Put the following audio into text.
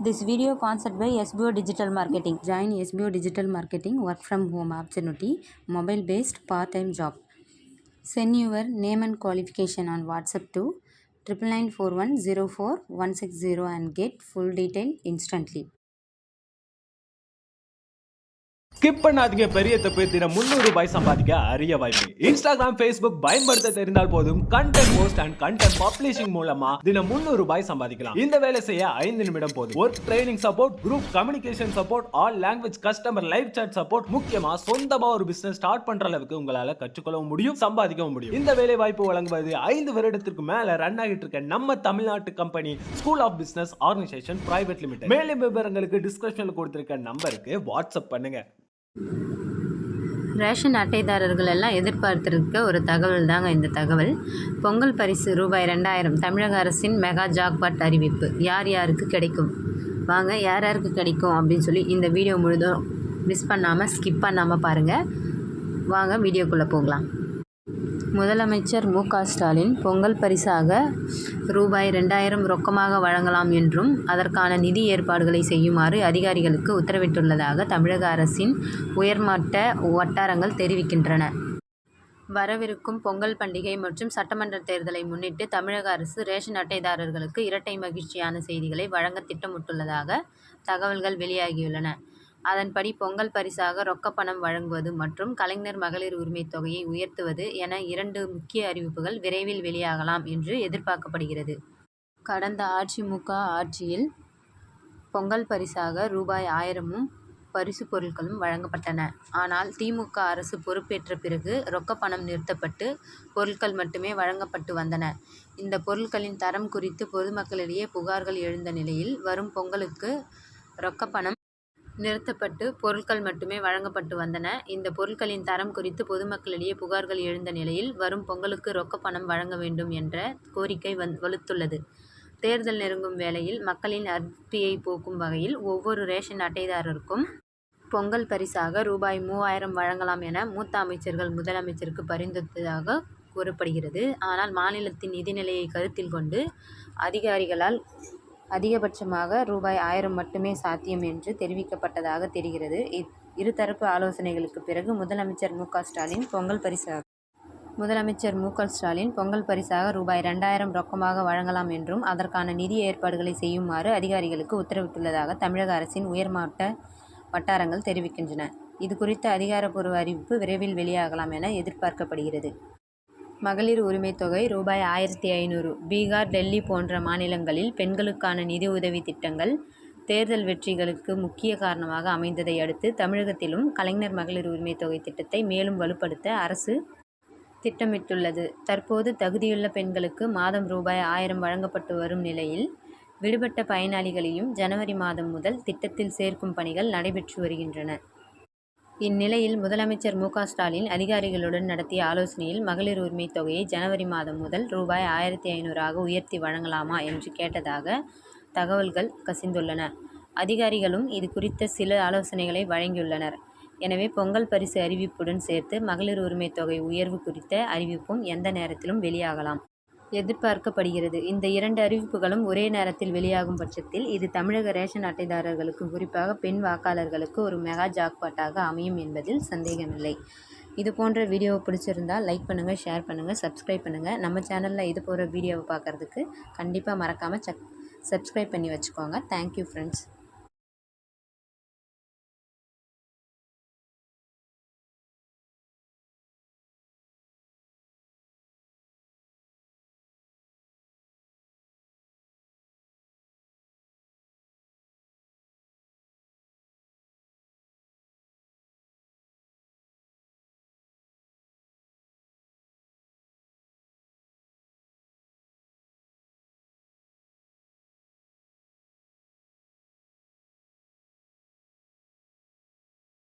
This video sponsored by SBO Digital Marketing. Join SBO Digital Marketing work from home opportunity, mobile based part time job. Send your name and qualification on WhatsApp to 994104 and get full detail instantly. Skip பண்ணாதீங்க, பெரிய தப்பு. தினம் 300 ரூபாய் சம்பாதிக்க அரிய வாய்ப்பு. Instagram, Facebook பயன்படுத்த தெரிந்தால் போதும் content post and content publishing மூலமா தினம் 300 ரூபாய் சம்பாதிக்கலாம். இந்த வேலை செய்ய 5 நிமிடம் போதும். Work training support, group communication support, all language customer live chat support, முக்கியமா சொந்தமா ஒரு பிசினஸ் ஸ்டார்ட் பண்ற அளவுக்கு உங்களால கற்றுக்கொள்ளவும் முடியும், சம்பாதிக்கவும் முடியும். இந்த வேலை வாய்ப்பு வழங்குவது 5 வருடத்திற்கு மேல ரன் ஆகிட்டு இருக்க நம்ம தமிழ்நாட்டு company school of business organisation private limited. மேலும் விவரங்களுக்கு டிஸ்கிரிப்ஷன்ல கொடுத்திருக்க நம்பருக்கு வாட்ஸ்அப் பண்ணுங்க. ரேஷன் அட்டைதாரர்கள் எல்லாம் எதிர்பார்த்திருக்க ஒரு தகவல் தாங்க இந்த தகவல். பொங்கல் பரிசு ரூபாய் 2000 தமிழக அரசின் மெகா ஜாக்பாட் அறிவிப்பு. யார் யாருக்கு கிடைக்கும், வாங்க யார் யாருக்கு கிடைக்கும் அப்படின்னு சொல்லி இந்த வீடியோ முழுதும் மிஸ் பண்ணாமல் ஸ்கிப் பண்ணாமல் பாருங்கள். வாங்க வீடியோக்குள்ளே போகலாம். முதலமைச்சர் மு.க.ஸ்டாலின் பொங்கல் பரிசாக ரூபாய் 2000 ரொக்கமாக வழங்கலாம் என்றும் அதற்கான நிதி ஏற்பாடுகளை செய்யுமாறு அதிகாரிகளுக்கு உத்தரவிட்டுள்ளதாக தமிழக அரசின் உயர்மட்ட வட்டாரங்கள் தெரிவிக்கின்றன. வரவிருக்கும் பொங்கல் பண்டிகை மற்றும் சட்டமன்ற தேர்தலை முன்னிட்டு தமிழக அரசு ரேஷன் அட்டைதாரர்களுக்கு இரட்டை மகிழ்ச்சியான செய்திகளை வழங்க திட்டமிட்டுள்ளதாக தகவல்கள் வெளியாகியுள்ளன. அதன்படி பொங்கல் பரிசாக ரொக்கப்பணம் வழங்குவது மற்றும் கலைஞர் மகளிர் உரிமை தொகையை உயர்த்துவது என 2 முக்கிய அறிவிப்புகள் விரைவில் வெளியாகலாம் என்று எதிர்பார்க்கப்படுகிறது. கடந்த அதிமுக ஆட்சியில் பொங்கல் பரிசாக ரூபாய் 1000 பரிசு பொருட்களும் வழங்கப்பட்டன. ஆனால் திமுக அரசு பொறுப்பேற்ற பிறகு ரொக்கப்பணம் நிறுத்தப்பட்டு பொருட்கள் மட்டுமே வழங்கப்பட்டு வந்தன. இந்த பொருட்களின் தரம் குறித்து பொதுமக்களிடையே புகார்கள் எழுந்த நிலையில் வரும் பொங்கலுக்கு ரொக்கப்பணம் நிறுத்தப்பட்டு பொருட்கள் மட்டுமே வழங்கப்பட்டு வந்தன. இந்த பொருட்களின் தரம் குறித்து பொதுமக்களிடையே புகார்கள் எழுந்த நிலையில் வரும் பொங்கலுக்கு ரொக்கப்பணம் வழங்க வேண்டும் என்ற கோரிக்கை வலுத்துள்ளது. தேர்தல் நெருங்கும் வேளையில் மக்களின் அதிருப்தியை போக்கும் வகையில் ஒவ்வொரு ரேஷன் அட்டைதாரருக்கும் பொங்கல் பரிசாக ரூபாய் 3000 வழங்கலாம் என மூத்த அமைச்சர்கள் முதலமைச்சருக்கு பரிந்துரைத்ததாக கூறப்படுகிறது. ஆனால் மாநிலத்தின் நிதிநிலையை கருத்தில் கொண்டு அதிகாரிகளால் அதிகபட்சமாக ரூபாய் 1000 மட்டுமே சாத்தியம் என்று தெரிவிக்கப்பட்டதாக தெரிகிறது. இருதரப்பு ஆலோசனைகளுக்கு பிறகு முதலமைச்சர் மு.க.ஸ்டாலின் பொங்கல் பரிசாக ரூபாய் 2000 ரொக்கமாக வழங்கலாம் என்றும் அதற்கான நிதி ஏற்பாடுகளை செய்யுமாறு அதிகாரிகளுக்கு உத்தரவிட்டுள்ளதாக தமிழக அரசின் உயர்மட்ட வட்டாரங்கள் தெரிவிக்கின்றன. இது குறித்த அதிகாரப்பூர்வ அறிவிப்பு விரைவில் வெளியாகலாம் என எதிர்பார்க்கப்படுகிறது. மகளிர் உரிமை தொகை ரூபாய் 1500. பீகார், டெல்லி போன்ற மாநிலங்களில் பெண்களுக்கான நிதி உதவி திட்டங்கள் தேர்தல் வெற்றிகளுக்கு முக்கிய காரணமாக அமைந்ததை அடுத்து தமிழகத்திலும் கலைஞர் மகளிர் உரிமை தொகை திட்டத்தை மேலும் வலுப்படுத்த அரசு திட்டமிட்டுள்ளது. தற்போது தகுதியுள்ள பெண்களுக்கு மாதம் ரூபாய் 1000 வழங்கப்பட்டு வரும் நிலையில் விடுபட்ட பயனாளிகளையும் ஜனவரி மாதம் முதல் திட்டத்தில் சேர்க்கும் பணிகள் நடைபெற்று வருகின்றன. இந்நிலையில் முதலமைச்சர் மு.க.ஸ்டாலின் அதிகாரிகளுடன் நடத்திய ஆலோசனையில் மகளிர் உரிமை தொகையை ஜனவரி மாதம் முதல் ரூபாய் 1500 உயர்த்தி வழங்கலாமா என்று கேட்டதாக தகவல்கள் கசிந்துள்ளன. அதிகாரிகளும் இது குறித்த சில ஆலோசனைகளை வழங்கியுள்ளனர். எனவே பொங்கல் பரிசு அறிவிப்புடன் சேர்த்து மகளிர் உரிமை தொகை உயர்வு குறித்த அறிவிப்பும் எந்த நேரத்திலும் வெளியாகலாம் எதிர்பார்க்கப்படுகிறது. இந்த 2 அறிவிப்புகளும் ஒரே நேரத்தில் வெளியாகும் பட்சத்தில் இது தமிழக ரேஷன் அட்டைதாரர்களுக்கு, குறிப்பாக பெண் வாக்காளர்களுக்கு ஒரு மெகா ஜாக்பாட்டாக அமையும் என்பதில் சந்தேகமில்லை. இது போன்ற வீடியோவை பிடிச்சிருந்தால் லைக் பண்ணுங்கள், ஷேர் பண்ணுங்கள், சப்ஸ்கிரைப் பண்ணுங்கள். நம்ம சேனலில் இது போன்ற வீடியோவை பார்க்குறதுக்கு கண்டிப்பாக மறக்காமல் சப்ஸ்கிரைப் பண்ணி வச்சுக்கோங்க. Thank you friends.